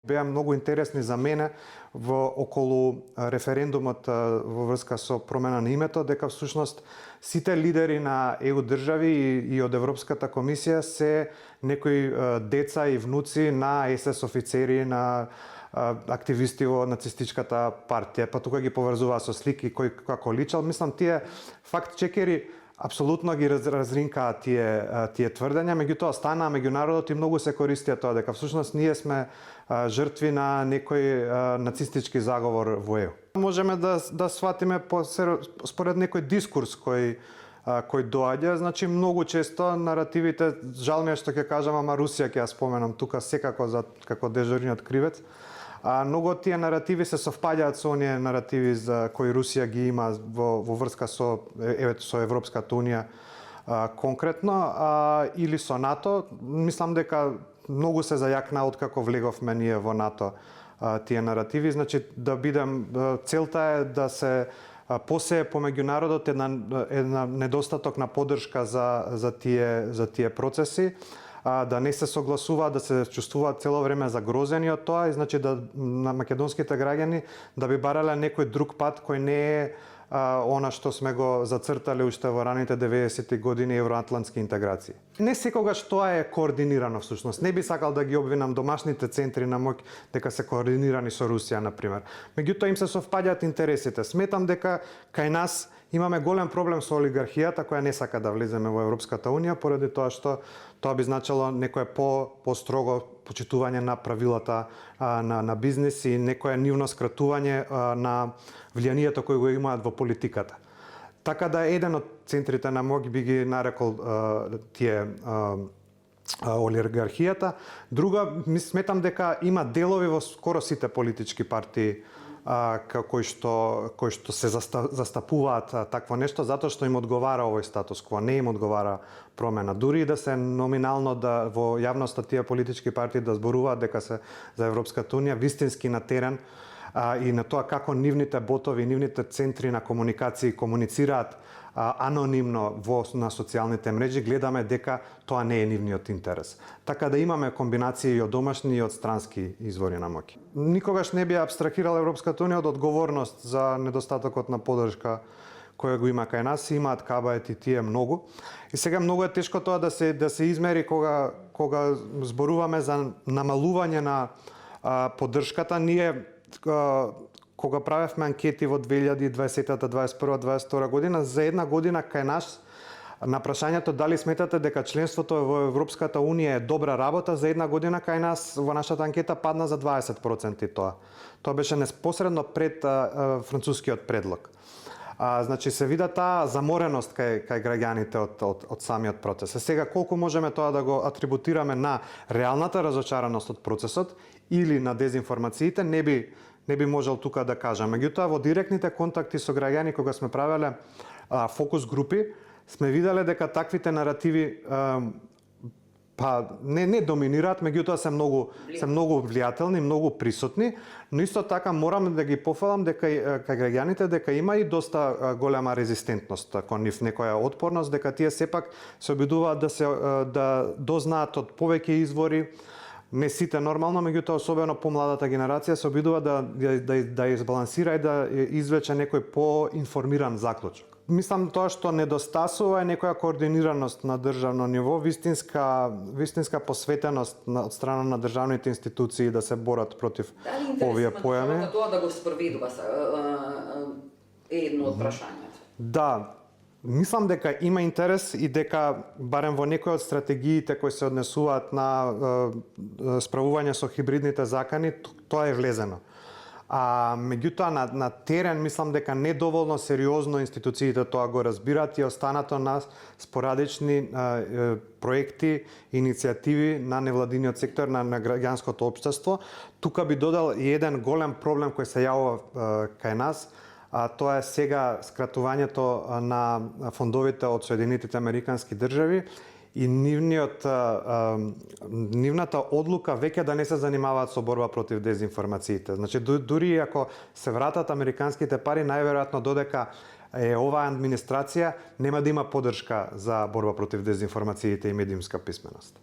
Беа многу интересни за мене околу референдумот во врска со промена на името, дека всушност сите лидери на ЕУ држави и од Европската комисија се некои деца и внуци на СС офицери, на активисти во нацистичката партија, па тука ги поврзуваа со слики кој како личал. Мислам, тие факт-чекери апсолутно ги разринкаа тие тврдења, меѓутоа станаа меѓу народот и многу се користија тоа дека всушност ние сме жртви на некој нацистички заговор во ЕУ. Можеме да сватиме според некој дискурс кој доаѓа, значи многу често наративите, жал ми е што ќе кажам, ама Русија ќе ја споменам тука секако како дежурниот кривец. Многу од тие наративи се совпаѓаат со оние наративи за кои Русија ги има во врска со Европската унија конкретно или со НАТО. Мислам дека многу се зајакна откако влеговме ние во НАТО тие наративи, значи да бидем, целта е да се посее помеѓу народот една недостаток на поддршка за тие процеси, да не се согласуваат, да се чувствуваат цело време загрозени од тоа и значи да на македонските граѓани да би барале некој друг пат кој не е она што сме го зацртале уште во раните 90-ти години евроатлантски интеграции. Не секогаш тоа е координирано всушност. Не би сакал да ги обвинам домашните центри на моќ дека се координирани со Русија на пример. Меѓутоа им се совпаѓаат интересите. Сметам дека кај нас имаме голем проблем со олигархијата која не сака да влеземе во Европската унија поради тоа што тоа би значило некое по-строго почитување на правилата на бизнес и некое нивно скратување на влијанието кој го имаат во политиката. Така да еден од центрите на моќ би ги нарекол тие олигархијата. Друга, сметам дека има делови во скоро сите политички партии кои што се застапуваат такво нешто затоа што им одговара овој статус кво, не им одговара промена. Дури и да се номинално во јавноста тие политички партии да зборуваат дека се за Европската унија, вистински на терен и на тоа како нивните ботови, нивните центри на комуникација комуницираат анонимно на социјалните мрежи, гледаме дека тоа не е нивниот интерес. Така да имаме комбинации и од домашни и од странски извори на моќ. Никогаш не би абстрахирала Европската унија од одговорност за недостатокот на поддршка која го има кај нас, имаат кабаети тие многу. И сега многу е тешко тоа да се измери кога зборуваме за намалување на поддршката. Ние кога правевме анкети во 2020-та, 2021-та, 2022 година, за една година кај нас на прашањето дали сметате дека членството во Европската унија е добра работа, за една година кај нас во нашата анкета падна за 20% тоа. Тоа беше непосредно пред францускиот предлог. Значи се вида таа замореност кај граѓаните од самиот процес. Сега колку можеме тоа да го атрибутираме на реалната разочараност од процесот или на дезинформациите, не би можел тука да кажам. Меѓутоа, во директните контакти со граѓани кога сме правеле фокус групи, сме виделе дека таквите наративи не доминираат, меѓутоа се многу влијателни, многу присутни, но исто така морам да ги пофалам дека кај граѓаните дека има и доста голема резистентност кон нив, некоја отпорност, дека тие сепак се обидуваат да дознаат од повеќе извори. Не сите нормално, меѓутоа особено помладата генерација се обидува да избалансира и да извлече некој поинформиран заклучок. Мислам тоа што недостасува е некоја координираност на државно ниво, вистинска посветеност од страна на државните институции да се борат против овие појави. Дали тоа да го спроведува е едно од прашањата? Да. Мислам дека има интерес и дека барем во некои од стратегиите кои се однесуваат на справување со хибридните закани, тоа е влезено. Меѓутоа на терен мислам дека недоволно сериозно институциите тоа го разбираат и останато на спорадични проекти, иницијативи на невладиниот сектор, на граѓанското општество. Тука би додал и еден голем проблем кој се јавува кај нас, тоа е сега скратувањето на фондовите од Соединетите Американски држави и нивната одлука веќе да не се занимаваат со борба против дезинформациите. Значи, дури ако се вратат американските пари, најверојатно додека е оваа администрација, нема да има поддршка за борба против дезинформациите и медиумска писменост.